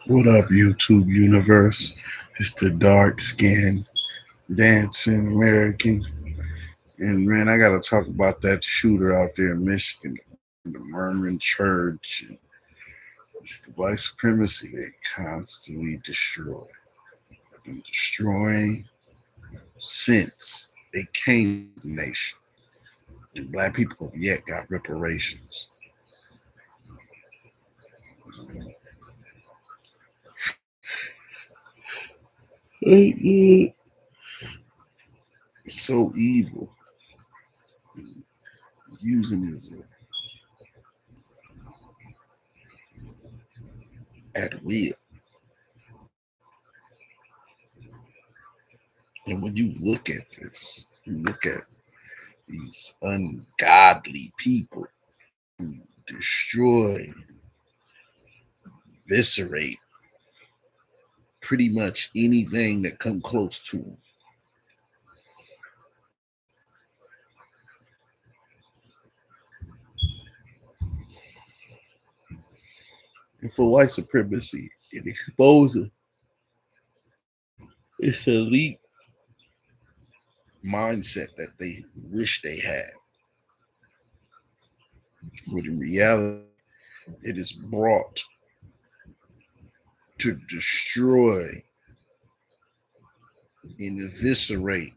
What up, YouTube universe? It's the dark skinned dancing American. And man, I gotta talk about that shooter out there in Michigan, the Mormon church. It's the white supremacy they constantly destroy. They've been destroying since they came to the nation. And black people have yet got reparations. It's so evil, using it at will. And when you look at this, you look at these ungodly people who destroy, eviscerate pretty much anything that come close to them. And for white supremacy, it exposes its elite mindset that they wish they had. But in reality, it is brought to destroy and eviscerate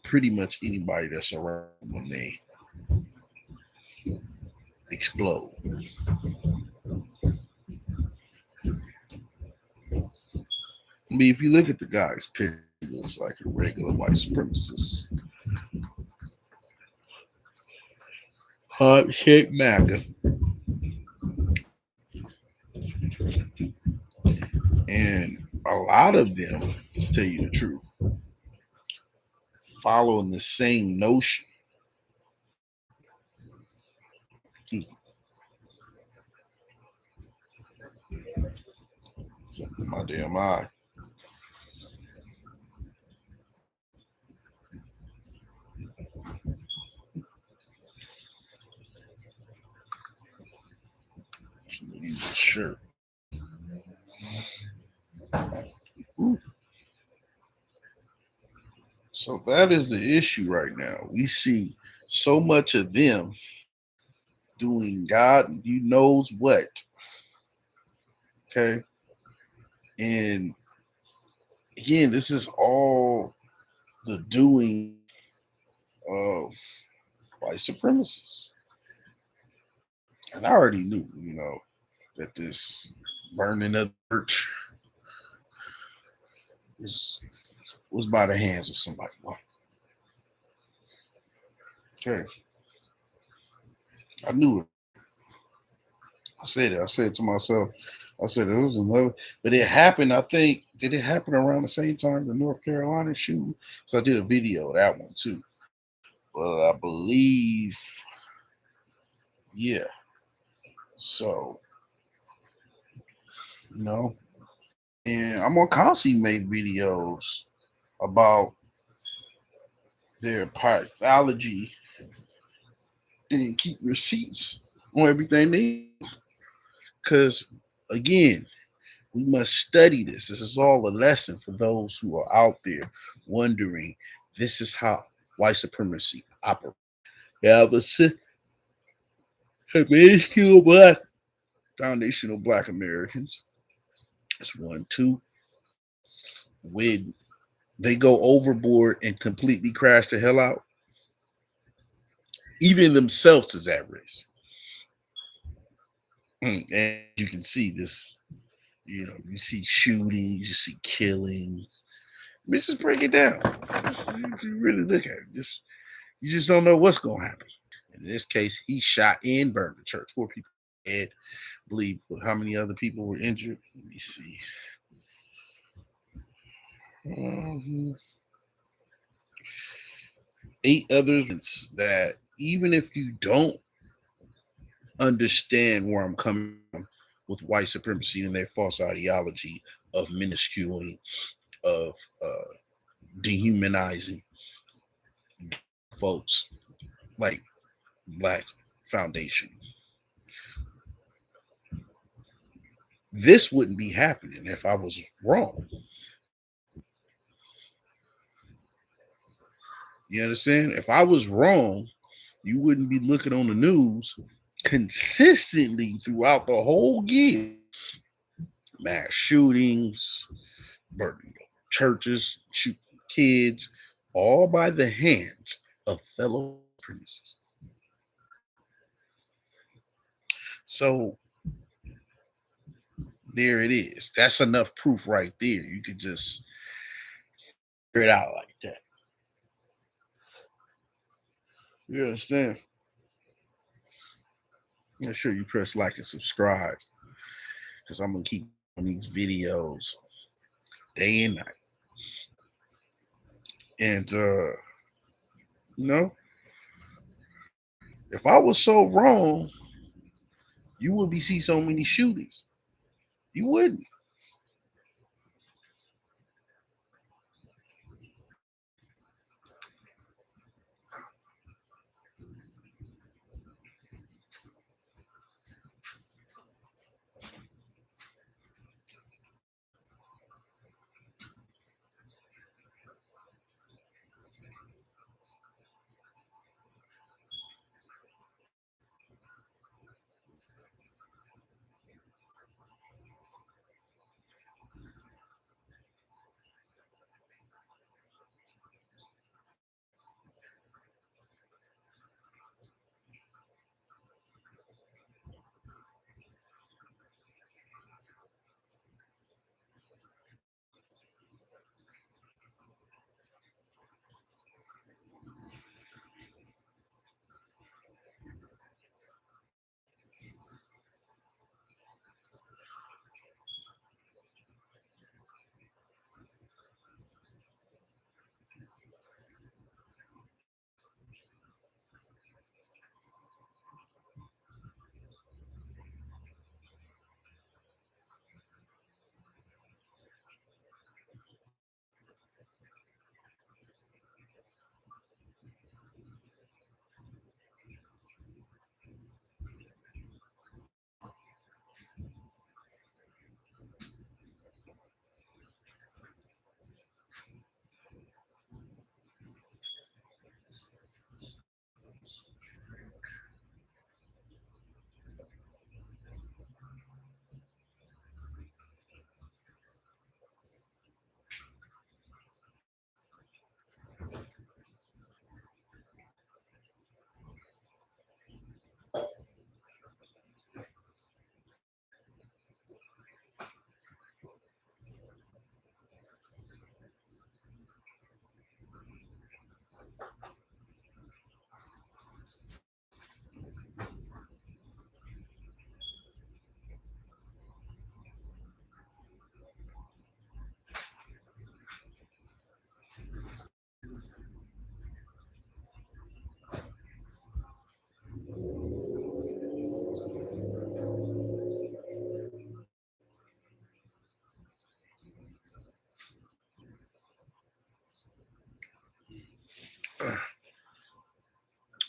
pretty much anybody that's around when they explode. I mean, if you look at the guy's picture, he looks like a regular white supremacist. Heart shaped MAGA. And a lot of them, to tell you the truth, following the same notion. My damn eye. Sure. Ooh. So that is the issue right now. We see so much of them doing God, you knows what. Okay. And again, this is all the doing of white supremacists. And I already knew, that this burning of the church was was by the hands of somebody. Okay. I knew it. I said it. I said it to myself. I said it was another, but it happened. I think did it happen around the same time the North Carolina shooting? So I did a video of that one too. But I believe, yeah. So you know, and I'm gonna constantly make videos about their pathology and keep receipts on everything they. Because again, we must study this. This is all a lesson for those who are out there wondering. This is how white supremacy operates. You have a minuscule black foundational black Americans. That's one. Two, when they go overboard and completely crash the hell out, even themselves is at risk. And you can see this, you see shootings, you see killings. Let's just break it down. If you really look at it, you just don't know what's gonna happen. In this case, he shot and burned the church. 4 people dead. I believe how many other people were injured. Let me see. Mhm. 8 others that even if you don't understand where I'm coming from with white supremacy and their false ideology of minusculing, of dehumanizing folks like Black Foundation. This wouldn't be happening if I was wrong. You understand? If I was wrong, you wouldn't be looking on the news consistently throughout the whole year. Mass shootings, burning churches, shooting kids, all by the hands of fellow princes. So there it is. That's enough proof right there. You could just figure it out like that. You understand? Make sure you press like and subscribe because I'm gonna keep on these videos day and night. And you know, if I was so wrong, you wouldn't be see so many shootings. You wouldn't.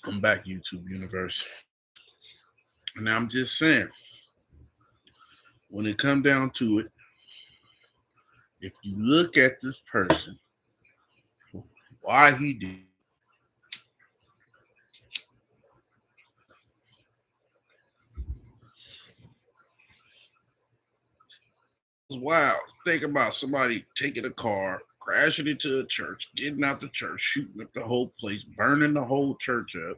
I'm back, YouTube universe. And I'm just saying, when it come down to it, if you look at this person, why he did it was wild. Think about somebody taking a car, crashing into a church, getting out the church, shooting up the whole place, burning the whole church up.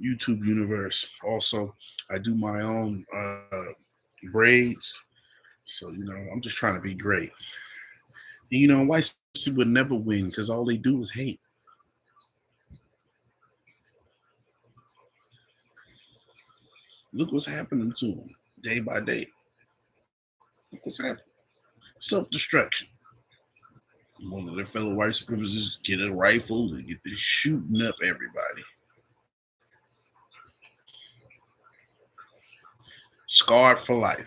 YouTube universe. Also, I do my own braids. So, I'm just trying to be great. And, white supremacy would never win because all they do is hate. Look what's happening to them day by day. Look what's happening. Self destruction. One of their fellow white supremacists get a rifle and get this shooting up everybody. Scarred for life.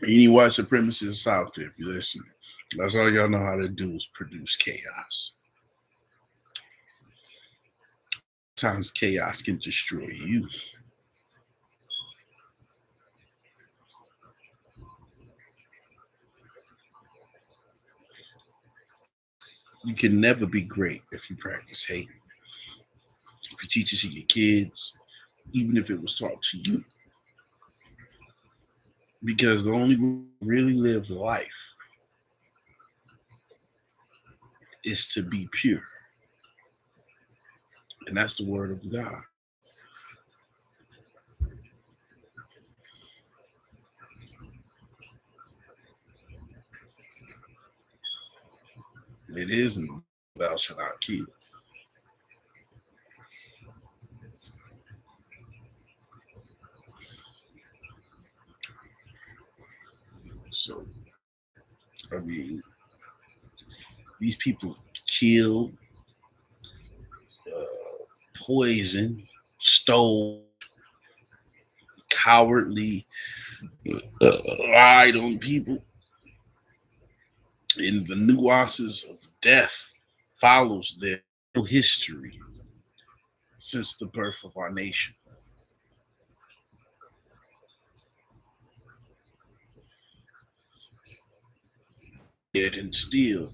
Any white supremacists out there, if you're listening, that's all y'all know how to do is produce chaos. Sometimes chaos can destroy you. You can never be great if you practice hate. If you teach it to your kids, even if it was taught to you. Because the only way to really live life is to be pure. And that's the word of God. It isn't thou shalt not kill. So, I mean, these people kill, poison, stole, cowardly, lied on people. And the nuances of death follows their history since the birth of our nation. Yet and still,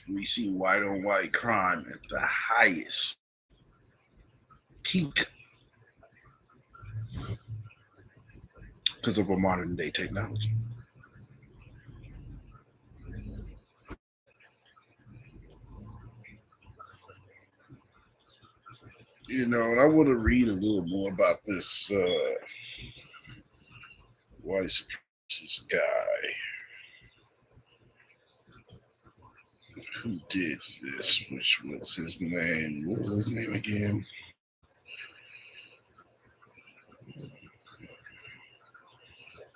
we see white on white crime at the highest peak because of our modern day technology. And I want to read a little more about this white supremacist guy who did this, which was his name. What was his name again?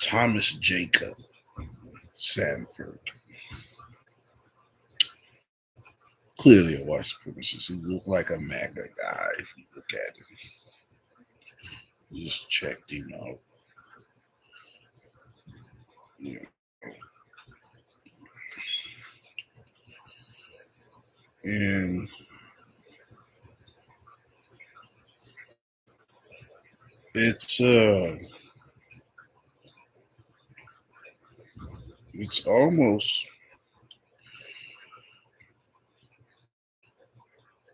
Thomas Jacob Sanford. Clearly a white supremacist. He looked like a MAGA guy if you look at him. Just checked him out. Yeah. And it's almost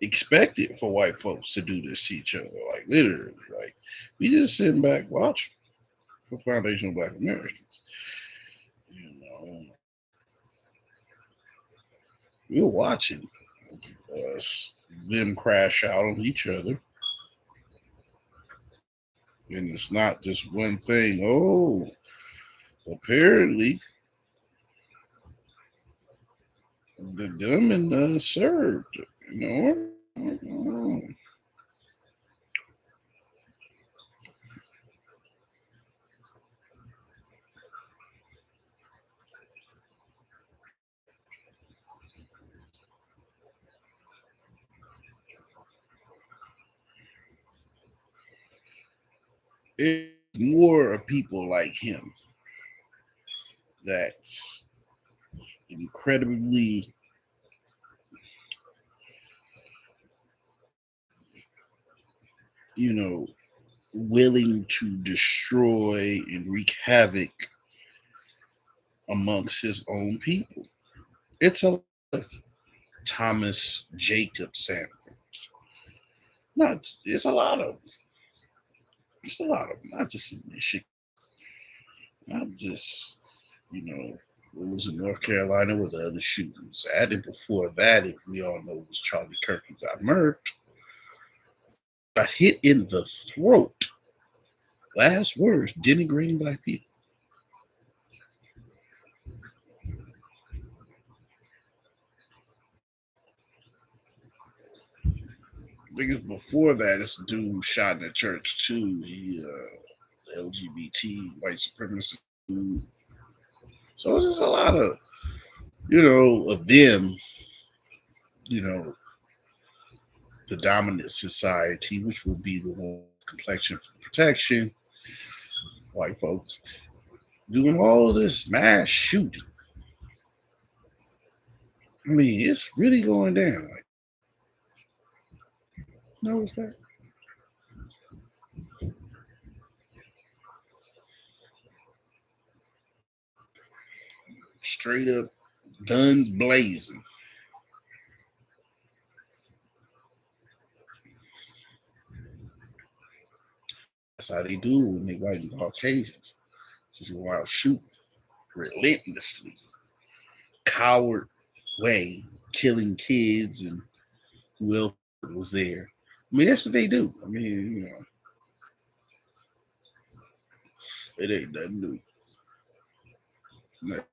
expected for white folks to do this to each other. Like literally. Like we just sitting back watching for Foundation of Black Americans. You know, we're watching them crash out on each other. And it's not just one thing. Oh, apparently the gunman served. You know, it's more of people like him that's incredibly willing to destroy and wreak havoc amongst his own people. It's a Thomas Jacob Sanford. Not it's a lot of it's a lot of not just in Michigan, not just it was in North Carolina with the other shootings. Added before that, if we all know was Charlie Kirk who got murked, got hit in the throat Last words denigrating black people. I think it's before that. This dude who shot in the church too. He LGBT white supremacist dude. So it's just a lot of of them. You know, the dominant society, which will be the one complexion for protection, white folks doing all of this mass shooting. I mean, it's really going down. Like, what's that? Straight up guns blazing. That's how they do when they white and Caucasians. Just go out shooting relentlessly, coward way, killing kids and who else was there. I mean, that's what they do. I mean, it ain't nothing new. Like,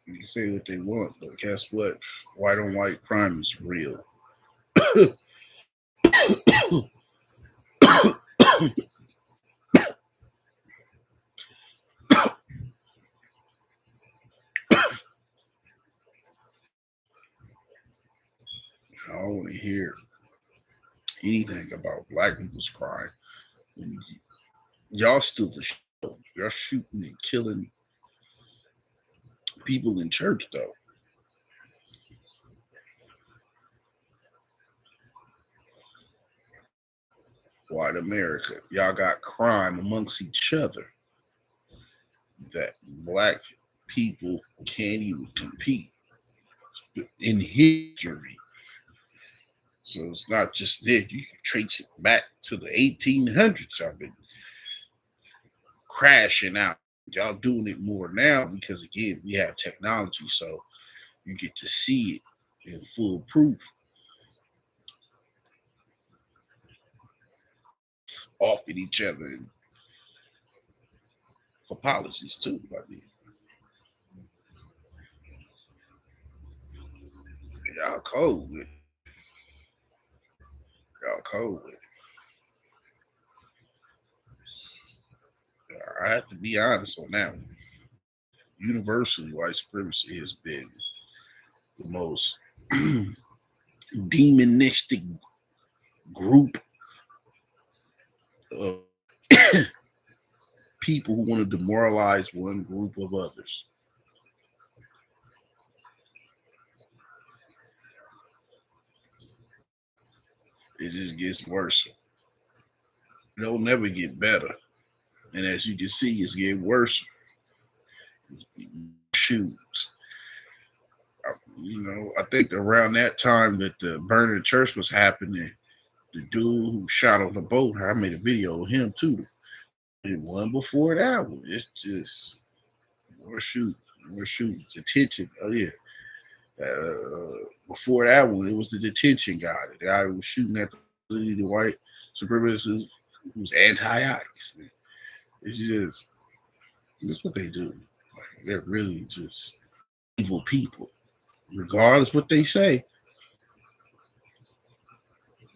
you can say what they want, but guess what? White on white crime is real. I don't want to hear anything about black people's crime. Y'all still the show. Y'all shooting and killing people in church though. White America, y'all got crime amongst each other that black people can't even compete in history. So it's not just that. You can trace it back to the 1800s. Y'all been crashing out. Y'all doing it more now because again we have technology, so you get to see it in full proof off at each other and for policies too. I mean, y'all cold with it. Y'all cold with it. I have to be honest on that one. Universally, white supremacy has been the most demonistic group of people who want to demoralize one group of others. It just gets worse. It'll never get better. And as you can see, it's getting worse. Shoots. I think around that time that the burning church was happening, the dude who shot on the boat, I made a video of him too. And one before that one, it's just more shoot, more shoot, detention. Oh yeah. Before that one, it was the detention guy. The guy who was shooting at the white supremacists who was anti-ICE. It's just that's what they do. Like, they're really just evil people, regardless what they say.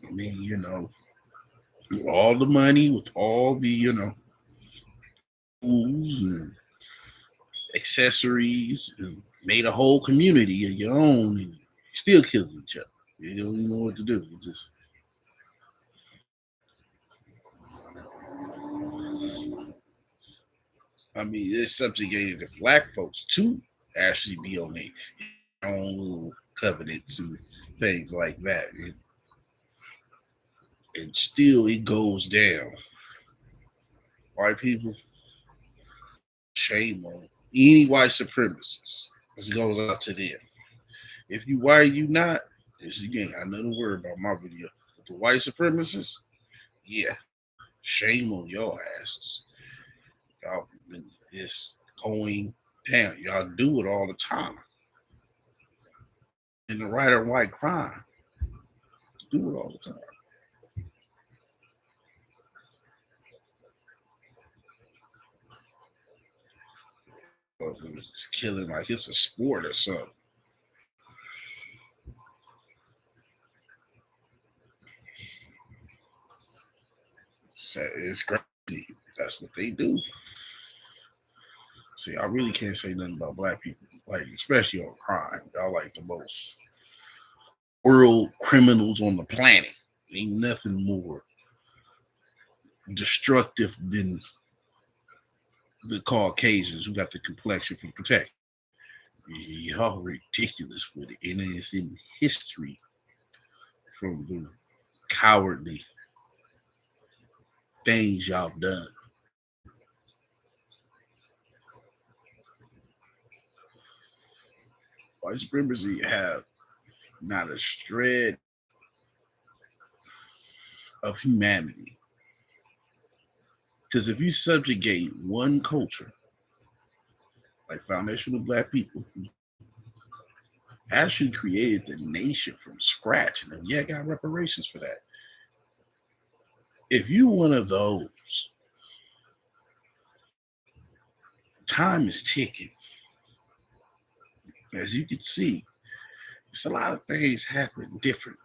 I mean, with all the money, with all the tools and accessories, and made a whole community of your own, and still killing each other. You don't even know what to do. You just I mean, it's subjugated to black folks too. Actually, be on their own little covenants and things like that, and still it goes down. White people, shame on any white supremacists. This goes out to them. If you white, you not. This again, I know the word about my video. But the white supremacists, yeah, shame on your asses. Y'all, it's going down. Y'all do it all the time in the right or white crime. do it all the time. Or it was just killing like it's a sport or something. It's crazy. That's what they do. See, I really can't say nothing about black people, like especially on crime. Y'all like the most world criminals on the planet. Ain't nothing more destructive than the Caucasians who got the complexion for protection. Y'all ridiculous with it, and it's in history from the cowardly things y'all have done. White supremacy have not a shred of humanity. Because if you subjugate one culture, like foundational black people, who actually created the nation from scratch, and yeah, got reparations for that. If you one of those, time is ticking. As you can see, it's a lot of things happening different.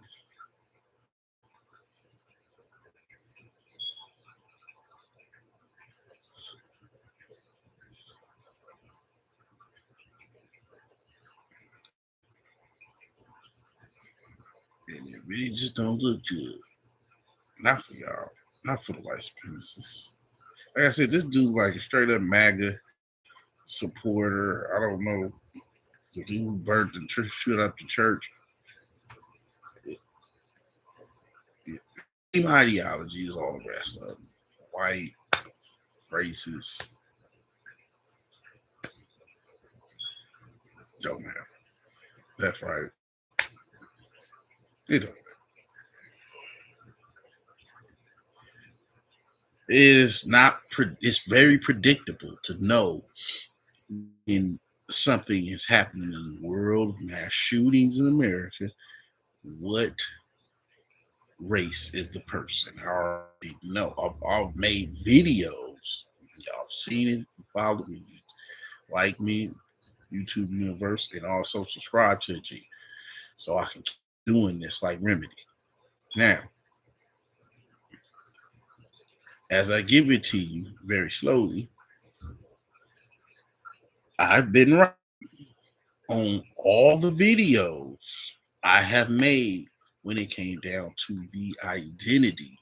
And it really just don't look good. Not for y'all. Not for the white supremacists. Like I said, this dude like a straight up MAGA supporter. I don't know. The dude who burnt the church, shoot up the church. Same ideology as all the rest of them. White, racist, don't matter. That's right. It don't. It is not. It's very predictable to know in something is happening in the world of mass shootings in America. What race is the person? I already know. I've made videos. Y'all seen it. Follow me, like me, YouTube University, and also subscribe to G, so I can keep doing this like Remedy. Now, as I give it to you very slowly, I've been right on all the videos I have made when it came down to the identity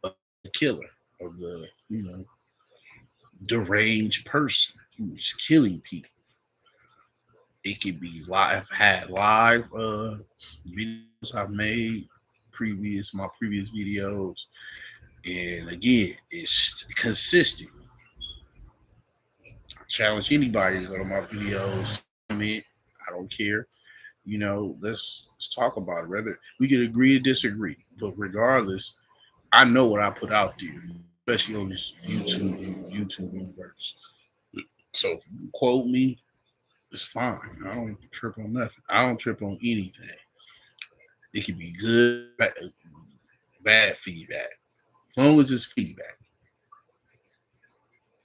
of the killer, of the, deranged person who's killing people. It could be live, had live videos I've made my previous videos. And again, it's consistent. I challenge anybody to go to my videos, comment. I don't care. Let's talk about it. Whether we could agree or disagree, but regardless, I know what I put out there, especially on this YouTube universe. So if you quote me, it's fine. I don't trip on nothing. I don't trip on anything. It could be good, bad feedback, as long as it's feedback.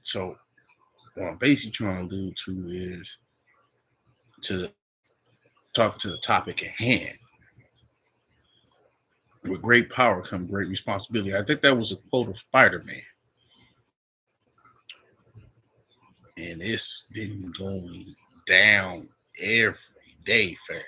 So what I'm basically trying to do too is to talk to the topic at hand. With great power comes great responsibility. I think that was a quote of Spider-Man. And it's been going down every day, fam.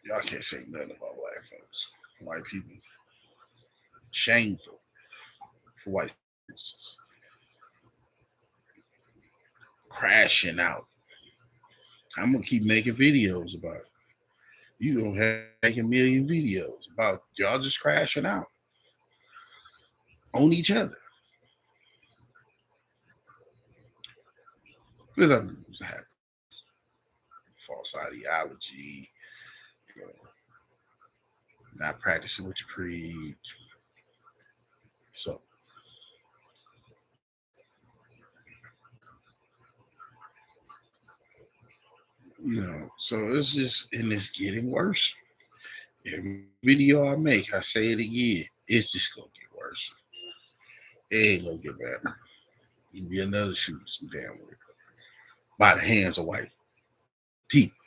Y'all can't say nothing about white folks, white people. Shameful for white people crashing out. I'm gonna keep making videos about it. You gonna have like a million videos about y'all just crashing out on each other. There's other things that happen. False ideology, you know, not practicing what you preach. So So it's just, and it's getting worse. Every video I make, I say it again, it's just gonna get worse. It ain't gonna get better. It'll be another shooting some damn way by the hands of white people,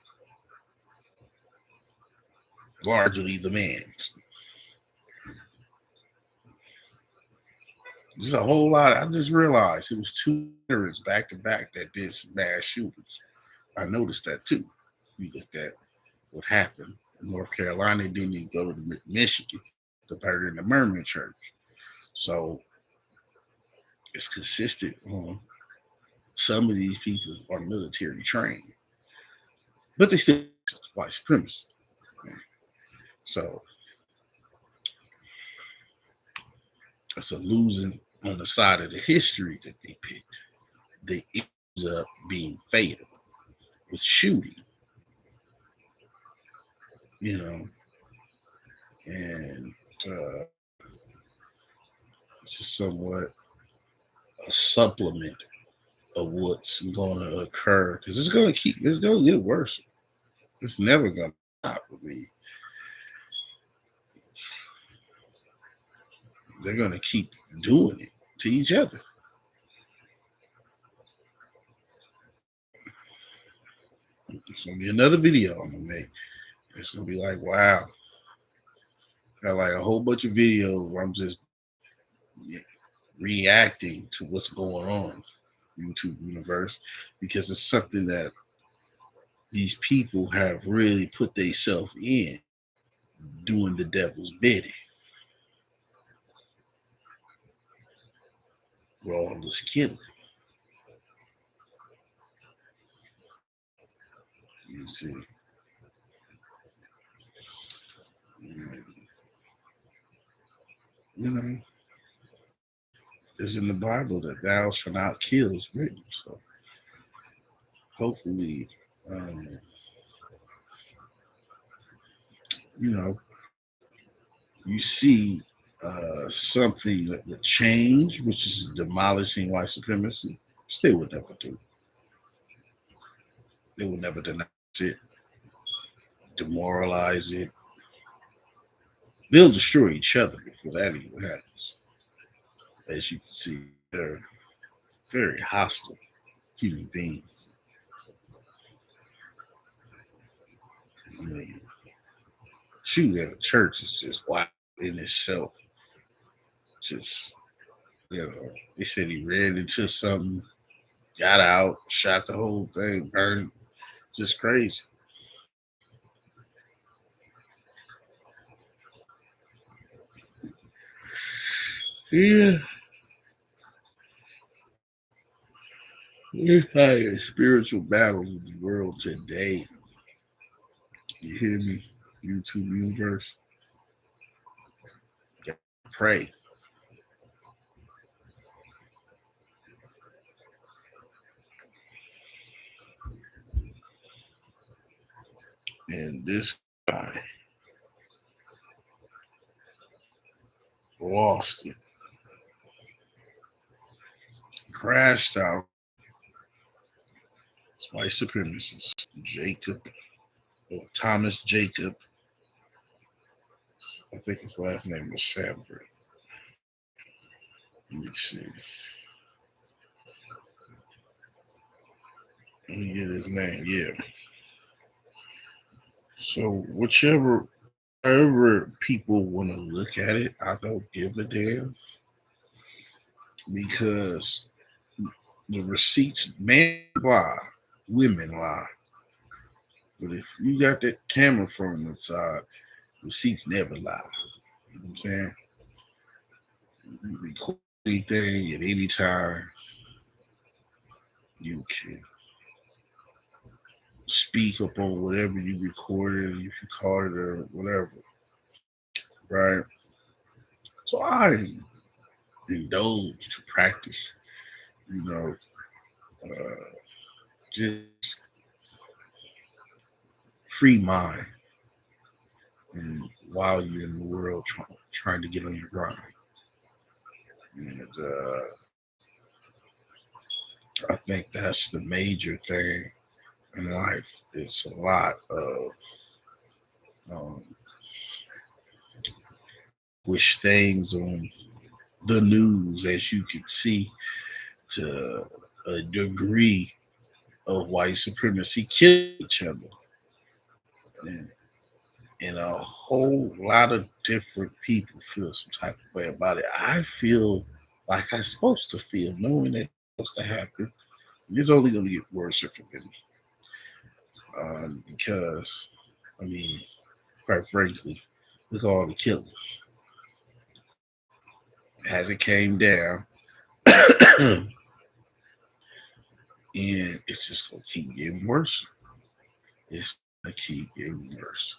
largely the man's. There's a whole lot. I just realized it was two veterans back to back that did some mass shootings. I noticed that too. We looked at what happened in North Carolina. Didn't even go to Michigan, the better in the Mormon church. So it's consistent on some of these people are military trained, but they still white supremacy. So it's a losing on the side of the history that they picked. They ends up being fatal with shooting, you know, and uh, it's somewhat a supplement of what's going to occur because it's going to get worse. It's never going to stop with me. They're going to keep doing it to each other. It's going to be another video I'm going to make. It's going to be like, wow. Got like a whole bunch of videos where I'm just reacting to what's going on YouTube universe because it's something that these people have really put themselves in doing the devil's bidding. We're all just killing. You see. You know, it's in the Bible that thou shalt not kill is written. So hopefully, um, you know, you see something that would change, which is demolishing white supremacy. They would never do. They would never denounce it, demoralize it. They'll destroy each other before that even happens. As you can see, they're very hostile human beings. I mean, shooting at a church is just wild in itself. Just, they said he ran into something, got out, shot the whole thing, burned. Just crazy. Yeah, we're having spiritual battles in the world today. You hear me? YouTube universe. Pray. And this guy lost it, crashed out. It's white supremacist. Jacob, or Thomas Jacob. I think his last name was Sanford. Let me see. Let me get his name. Yeah. So however people want to look at it, I don't give a damn because the receipts, men lie, women lie. But if you got that camera phone inside, receipts never lie. You know what I'm saying? You record anything at any time. You can speak up on whatever you recorded, you can call it or whatever. Right? So I indulge to practice, you know, uh, just free mind and while you're in the world trying to get on your grind. And I think that's the major thing. in life. It's a lot of um, wish things on the news, as you can see, to a degree of white supremacy killing each other. And, and a whole lot of different people feel some type of way about it. I feel like I'm supposed to feel, knowing that it's supposed to happen. It's only going to get worse for them. Because, I mean, quite frankly, look at all the killing. As it came down, and it's just going to keep getting worse. It's going to keep getting worse.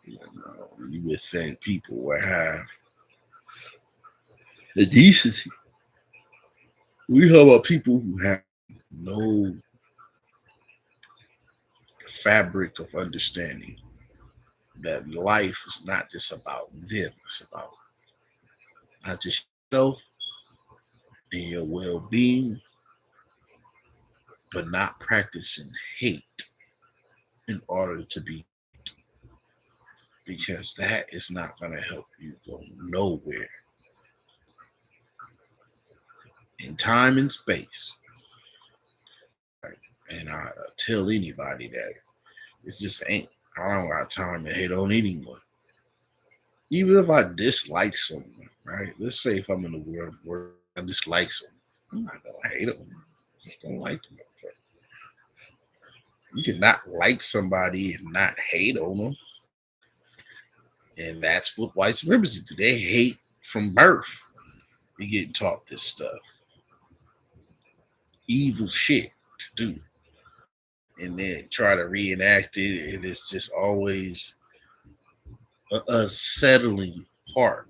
You would think people would have the decency. We talk about people who have no fabric of understanding that life is not just about them, it's about not just yourself and your well being, but not practicing hate in order to be, because that is not going to help you go nowhere in time and space. Right? And I tell anybody that it just ain't, I don't got time to hate on anyone. Even if I dislike someone, right? Let's say if I'm in the world where I dislike someone, I'm not gonna hate them. I just don't like them. You cannot like somebody and not hate on them. And that's what white supremacy do. They hate from birth. They get taught this stuff. Evil shit to do. And then try to reenact it. And it's just always a unsettling part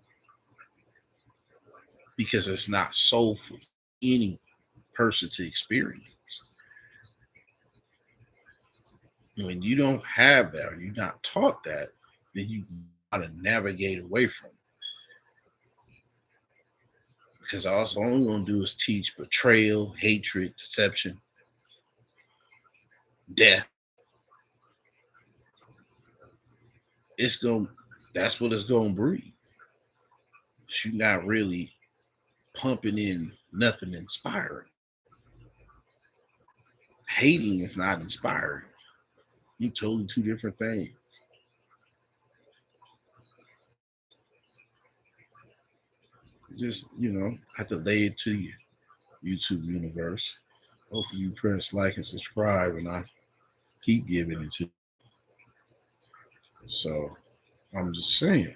because it's not soulful for any person to experience. When you don't have that, or you're not taught that, then you gotta navigate away from it. Because all I'm gonna do is teach betrayal, hatred, deception, death. It's gonna That's what it's gonna breed. You're not really pumping in nothing inspiring. Hating is not inspiring. You totally two different things. Just, I have to lay it to you, YouTube universe. Hopefully you press like and subscribe, and I keep giving it to you. So I'm just saying,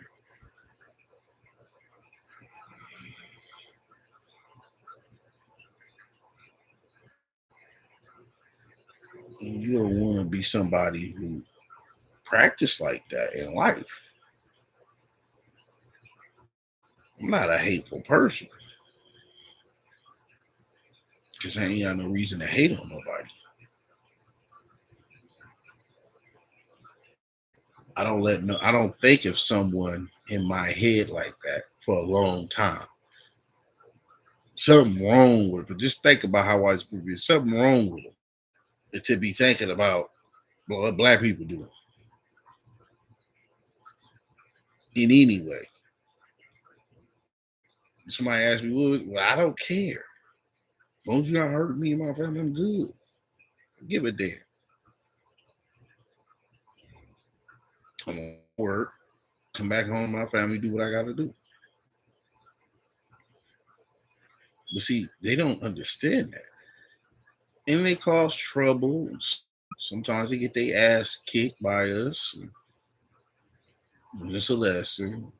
you don't want to be somebody who practice like that in life. I'm not a hateful person because I ain't got no reason to hate on nobody. I don't think of someone in my head like that for a long time. Something wrong with it. But just think about how white people is. Something wrong with them. To be thinking about what black people do in any way. Somebody asked me, well, I don't care. As long as you not hurt me and my family, I'm good. Give a damn. I'm gonna work, come back home, my family, do what I gotta do. But see, they don't understand that. And they cause trouble. Sometimes they get their ass kicked by us. And it's a lesson.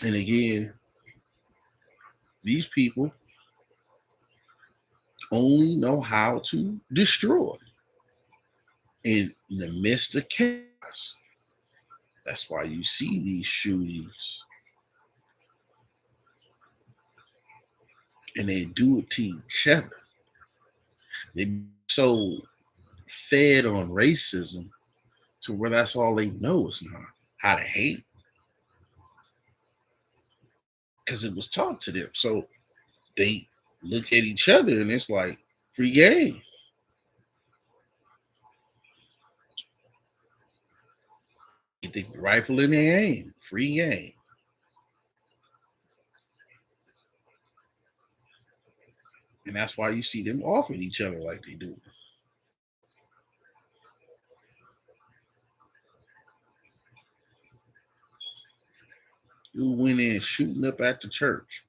And again, these people only know how to destroy in the midst of chaos. That's why you see these shootings and they do it to each other. They so fed on racism to where that's all they know is not how to hate because it was taught to them. So they look at each other and it's like Free game. Get the rifle in their aim. Free game. And that's why you see them off at each other like they do. You went in shooting up at the church.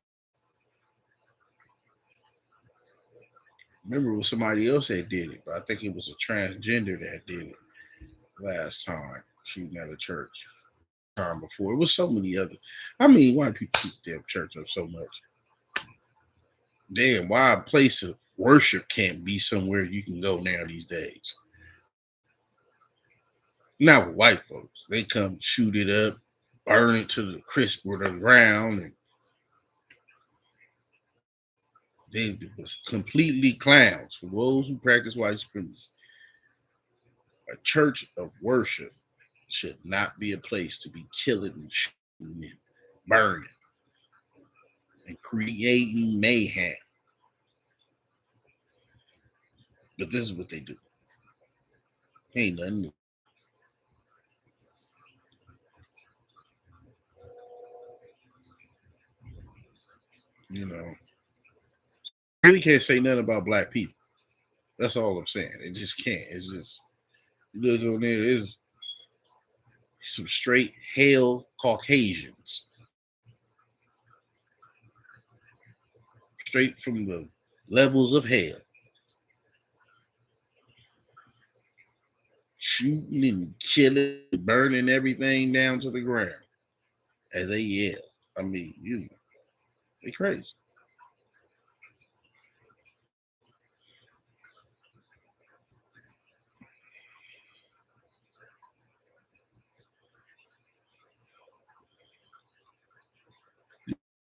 Remember, it was somebody else that did it, but I think it was a transgender that did it last time, shooting at a church. Time before, it was so many other. I mean, why do people keep their church up so much? Damn, why a place of worship can't be somewhere you can go now these days? Not with white folks. They come shoot it up, burn it to the crisp or the ground, and they was completely clowns. For those who practice white supremacy, a church of worship should not be a place to be killing and shooting and burning and creating mayhem. But this is what they do. Ain't nothing new. You know, really can't say nothing about black people. That's all I'm saying. It just can't. It's just you look on there. There's some straight hell Caucasians, straight from the levels of hell, shooting and killing, burning everything down to the ground as they yell. I mean, you know, they crazy.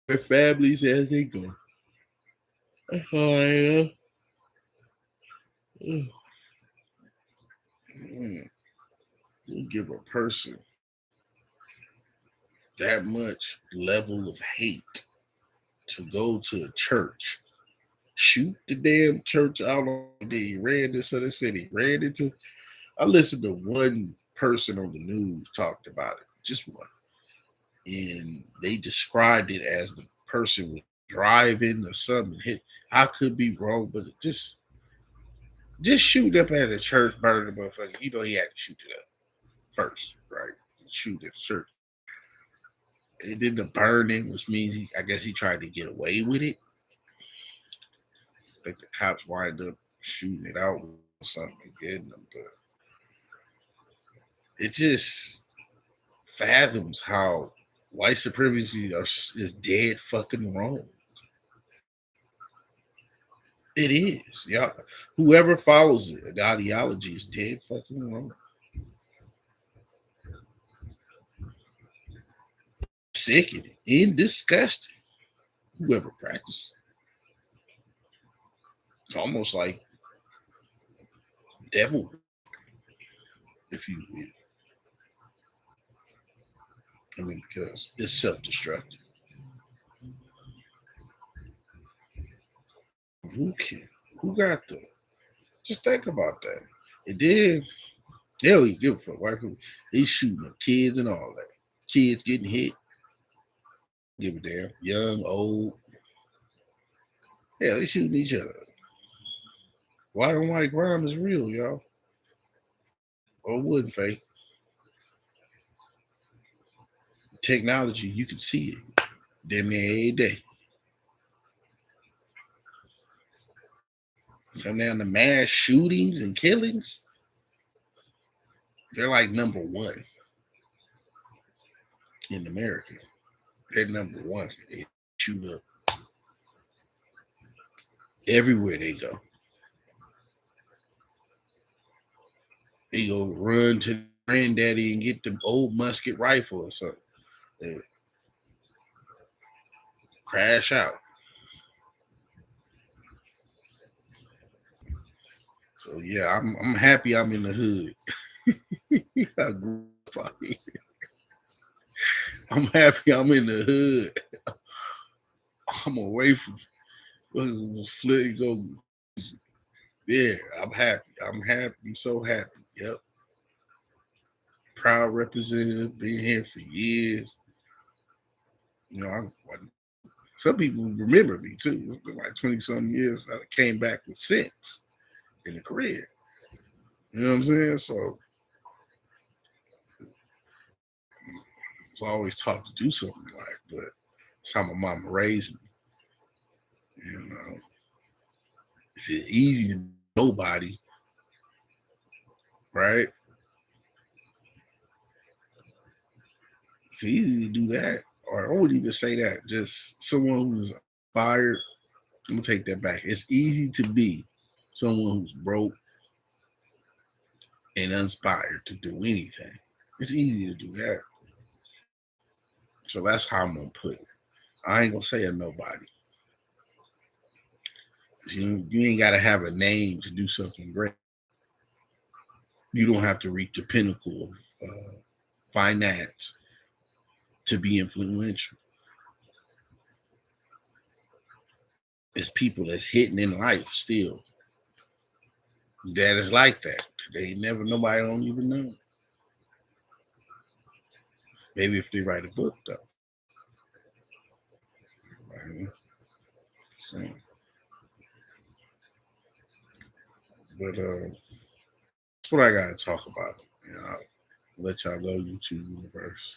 Their families as they go. Oh, yeah. You give a person that much level of hate to go to a church, shoot the damn church out on the ran into the city, ran into. I listened to one person on the news talked about it, just one, and they described it as the person was driving or something. Hit. I could be wrong, but it just shoot up at a church, burn the motherfucker. You know he had to shoot it up first, right? Shoot at the church. It did the burning, which means I guess he tried to get away with it. I think the cops wind up shooting it out or something and getting them, but it just fathoms how white supremacy is dead fucking wrong. It is. Yeah. Whoever follows it, the ideology is dead fucking wrong. Sickening and disgusting. Whoever practices. It's almost like devil, if you will. I mean, because it's self-destructive. Who can? Who got the? Just think about that. And then they don't even give a fuck. White people, they shooting up kids and all that. Kids getting hit. Give a damn. Young, old. Yeah, they shooting each other. White on white crime is real, y'all. Or wouldn't fake. Technology, you can see it. Damn near every day. Come down to mass shootings and killings. They're like number one in America. They're number one. They shoot up everywhere they go. They go run to granddaddy and get the old musket rifle or something. They crash out. So yeah, I'm happy I'm in the hood. I'm happy I'm in the hood. I'm away from go. Yeah, I'm happy. I'm happy. I'm so happy. Yep. Proud representative, been here for years. You know, some people remember me too. It's been like 20 some years. I came back with sense in the career. You know what I'm saying? So I was always taught to do something like, but that's how my mama raised me. You know, it's easy to be nobody, right? It's easy to do that. Or I wouldn't even say that. Just someone who's fired. I'm gonna take that back. It's easy to be someone who's broke and uninspired to do anything. It's easy to do that. So that's how I'm gonna put it. I ain't gonna say a nobody. You ain't gotta have a name to do something great. You don't have to reach the pinnacle of finance to be influential. It's people that's hitting in life still that is like that. They never nobody don't even know. Maybe if they write a book though. Right? So, but that's what I gotta talk about. You know, I'll let y'all go YouTube universe.